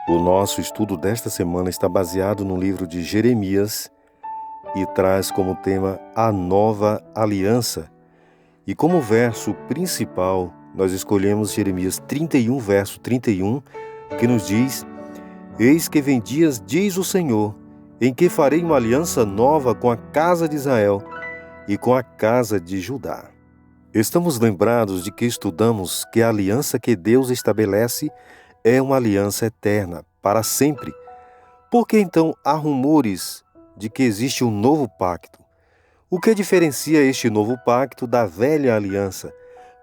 O nosso estudo desta semana está baseado no livro de Jeremias e traz como tema a nova aliança. E como verso principal, nós escolhemos Jeremias 31, verso 31, que nos diz: Eis que vem dias, diz o Senhor, em que farei uma aliança nova com a casa de Israel e com a casa de Judá. Estamos lembrados de que estudamos que a aliança que Deus estabelece é uma aliança eterna, para sempre. Por que então há rumores de que existe um novo pacto? O que diferencia este novo pacto da velha aliança?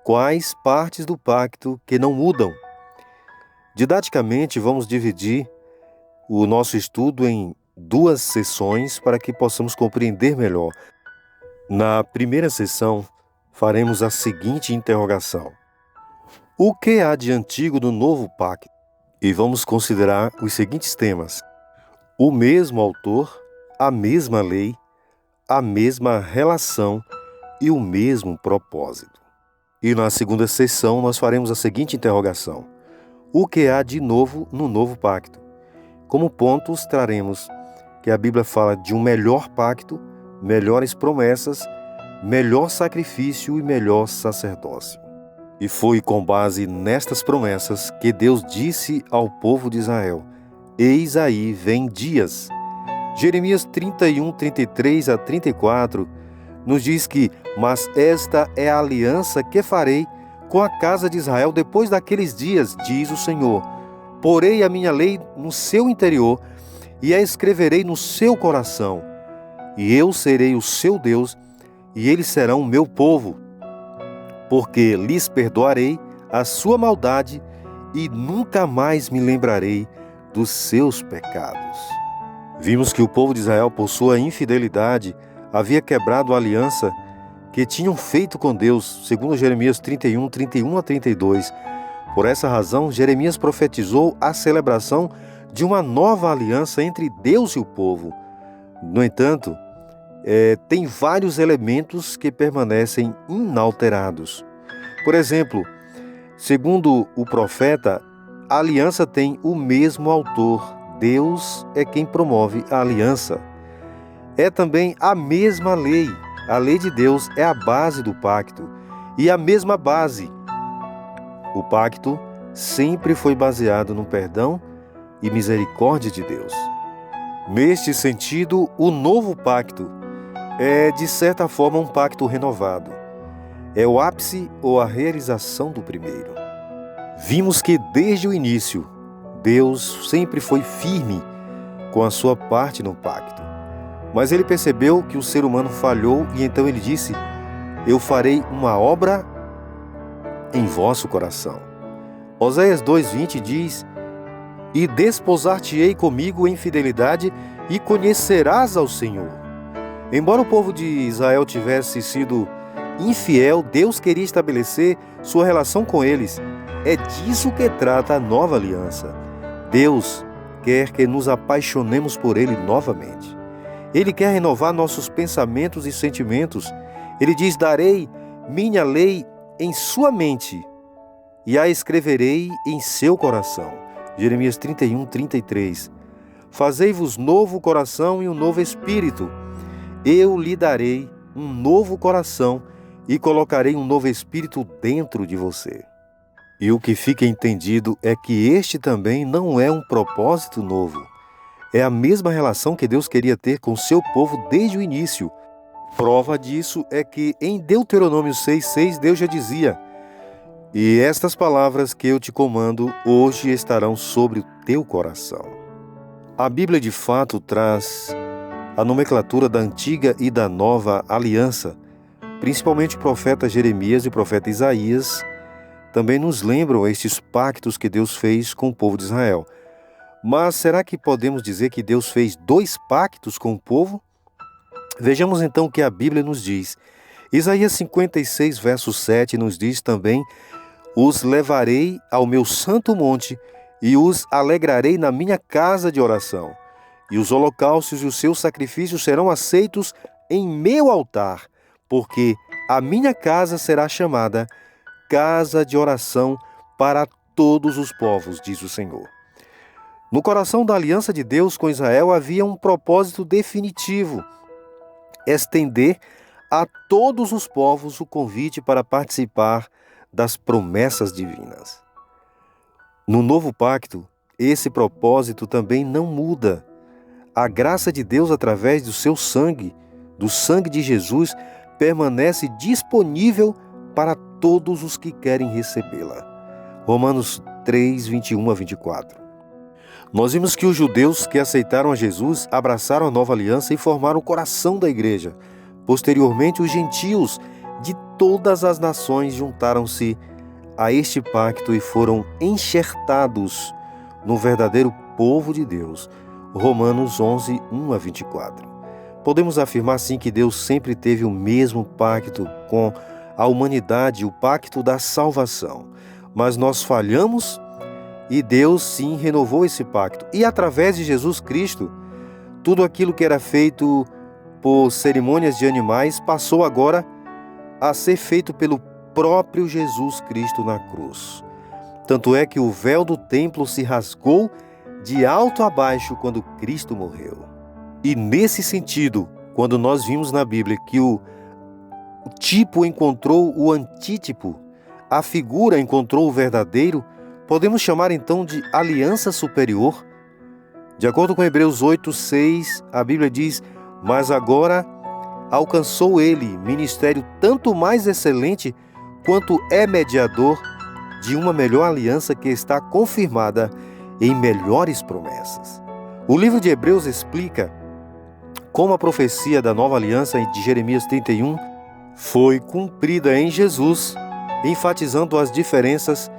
Quais partes do pacto que não mudam? Didaticamente, vamos dividir o nosso estudo em duas sessões para que possamos compreender melhor. Na primeira sessão, faremos a seguinte interrogação: o que há de antigo no novo pacto? E vamos considerar os seguintes temas: o mesmo autor, a mesma lei, a mesma relação e o mesmo propósito. E na segunda sessão nós faremos a seguinte interrogação: o que há de novo no novo pacto? Como pontos traremos que a Bíblia fala de um melhor pacto, melhores promessas, melhor sacrifício e melhor sacerdócio. E foi com base nestas promessas que Deus disse ao povo de Israel: Eis aí vem dias. Jeremias 31, 33 a 34 nos diz que: Mas esta é a aliança que farei com a casa de Israel depois daqueles dias, diz o Senhor. Porei a minha lei no seu interior e a escreverei no seu coração. E eu serei o seu Deus e eles serão o meu povo. Porque lhes perdoarei a sua maldade e nunca mais me lembrarei dos seus pecados. Vimos que o povo de Israel, por sua infidelidade, havia quebrado a aliança que tinham feito com Deus, segundo Jeremias 31, 31 a 32. Por essa razão, Jeremias profetizou a celebração de uma nova aliança entre Deus e o povo. No entanto, tem vários elementos que permanecem inalterados. Por exemplo, segundo o profeta, a aliança tem o mesmo autor. Deus é quem promove a aliança. É também a mesma lei. A lei de Deus é a base do pacto. E a mesma base. O pacto sempre foi baseado no perdão e misericórdia de Deus. Neste sentido, o novo pacto é, de certa forma, um pacto renovado. É o ápice ou a realização do primeiro. Vimos que desde o início, Deus sempre foi firme com a sua parte no pacto. Mas ele percebeu que o ser humano falhou e então ele disse: Eu farei uma obra em vosso coração. Oséias 2:20 diz: E desposar-te-ei comigo em fidelidade e conhecerás ao Senhor. Embora o povo de Israel tivesse sido infiel, Deus queria estabelecer sua relação com eles. É disso que trata a nova aliança. Deus quer que nos apaixonemos por Ele novamente. Ele quer renovar nossos pensamentos e sentimentos. Ele diz: Darei minha lei em sua mente e a escreverei em seu coração. Jeremias 31, 33. Fazei-vos novo coração e um novo espírito. Eu lhe darei um novo coração e colocarei um novo espírito dentro de você. E o que fica entendido é que este também não é um propósito novo. É a mesma relação que Deus queria ter com seu povo desde o início. Prova disso é que em Deuteronômio 6,6 Deus já dizia: E estas palavras que eu te comando hoje estarão sobre o teu coração. A Bíblia de fato traz a nomenclatura da antiga e da nova aliança. Principalmente o profeta Jeremias e o profeta Isaías também nos lembram estes pactos que Deus fez com o povo de Israel. Mas será que podemos dizer que Deus fez dois pactos com o povo? Vejamos então o que a Bíblia nos diz. Isaías 56, verso 7 nos diz também: Os levarei ao meu santo monte e os alegrarei na minha casa de oração. E os holocaustos e os seus sacrifícios serão aceitos em meu altar, porque a minha casa será chamada casa de oração para todos os povos, diz o Senhor. No coração da aliança de Deus com Israel havia um propósito definitivo: estender a todos os povos o convite para participar das promessas divinas. No novo pacto, esse propósito também não muda. A graça de Deus através do seu sangue, do sangue de Jesus, permanece disponível para todos os que querem recebê-la. Romanos 3, 21 a 24. Nós vimos que os judeus que aceitaram a Jesus abraçaram a nova aliança e formaram o coração da igreja. Posteriormente, os gentios de todas as nações juntaram-se a este pacto e foram enxertados no verdadeiro povo de Deus. Romanos 11, 1 a 24. Podemos afirmar assim que Deus sempre teve o mesmo pacto com a humanidade, o pacto da salvação. Mas nós falhamos e Deus sim renovou esse pacto. E através de Jesus Cristo, tudo aquilo que era feito por cerimônias de animais passou agora a ser feito pelo próprio Jesus Cristo na cruz. Tanto é que o véu do templo se rasgou de alto a baixo quando Cristo morreu. E nesse sentido, quando nós vimos na Bíblia que o tipo encontrou o antítipo, a figura encontrou o verdadeiro, podemos chamar então de aliança superior? De acordo com Hebreus 8, 6, a Bíblia diz: mas agora alcançou ele ministério tanto mais excelente quanto é mediador de uma melhor aliança que está confirmada em melhores promessas. O livro de Hebreus explica como a profecia da nova aliança de Jeremias 31 foi cumprida em Jesus, enfatizando as diferenças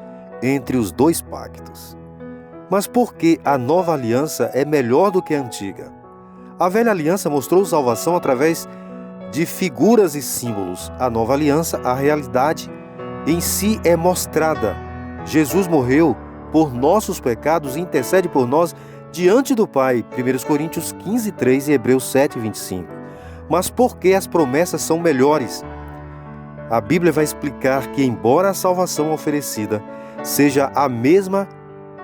entre os dois pactos. Mas por que a nova aliança é melhor do que a antiga? A velha aliança mostrou salvação através de figuras e símbolos. A nova aliança, a realidade em si é mostrada. Jesus morreu por nossos pecados e intercede por nós diante do Pai. 1 Coríntios 15, 3 e Hebreus 7, 25. Mas por que as promessas são melhores? A Bíblia vai explicar que, embora a salvação oferecida seja a mesma,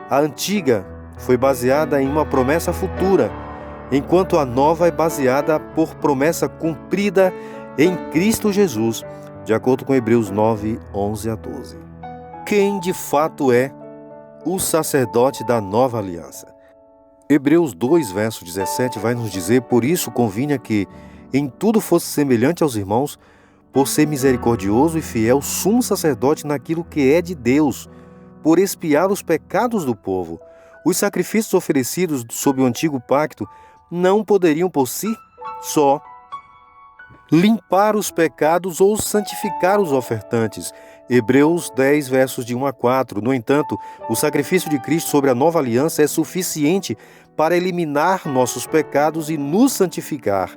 a antiga foi baseada em uma promessa futura, enquanto a nova é baseada por promessa cumprida em Cristo Jesus, de acordo com Hebreus 9, 11 a 12. Quem de fato é o sacerdote da nova aliança? Hebreus 2, verso 17 vai nos dizer: por isso convinha que em tudo fosse semelhante aos irmãos, por ser misericordioso e fiel sumo sacerdote naquilo que é de Deus, por expiar os pecados do povo. Os sacrifícios oferecidos sob o antigo pacto não poderiam por si só limpar os pecados ou santificar os ofertantes. Hebreus 10, versos de 1 a 4. No entanto, o sacrifício de Cristo sobre a nova aliança é suficiente para eliminar nossos pecados e nos santificar.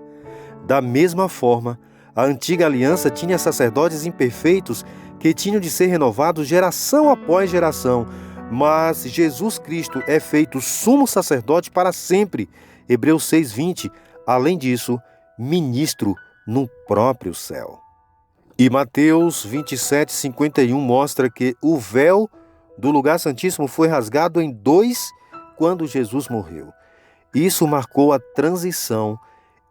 Da mesma forma, a antiga aliança tinha sacerdotes imperfeitos que tinham de ser renovados geração após geração, mas Jesus Cristo é feito sumo sacerdote para sempre. Hebreus 6, 20. Além disso, ministro no próprio céu. E Mateus 27, 51 mostra que o véu do lugar santíssimo foi rasgado em dois quando Jesus morreu. Isso marcou a transição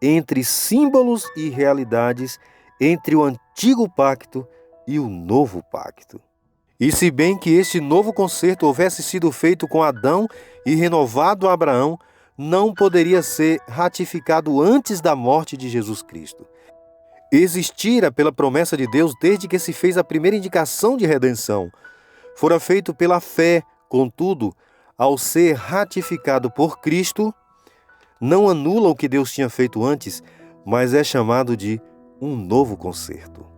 entre símbolos e realidades, entre o antigo pacto e o novo pacto. E se bem que este novo concerto houvesse sido feito com Adão e renovado a Abraão, não poderia ser ratificado antes da morte de Jesus Cristo. Existira pela promessa de Deus desde que se fez a primeira indicação de redenção. Fora feito pela fé, contudo, ao ser ratificado por Cristo, não anula o que Deus tinha feito antes, mas é chamado de um novo concerto.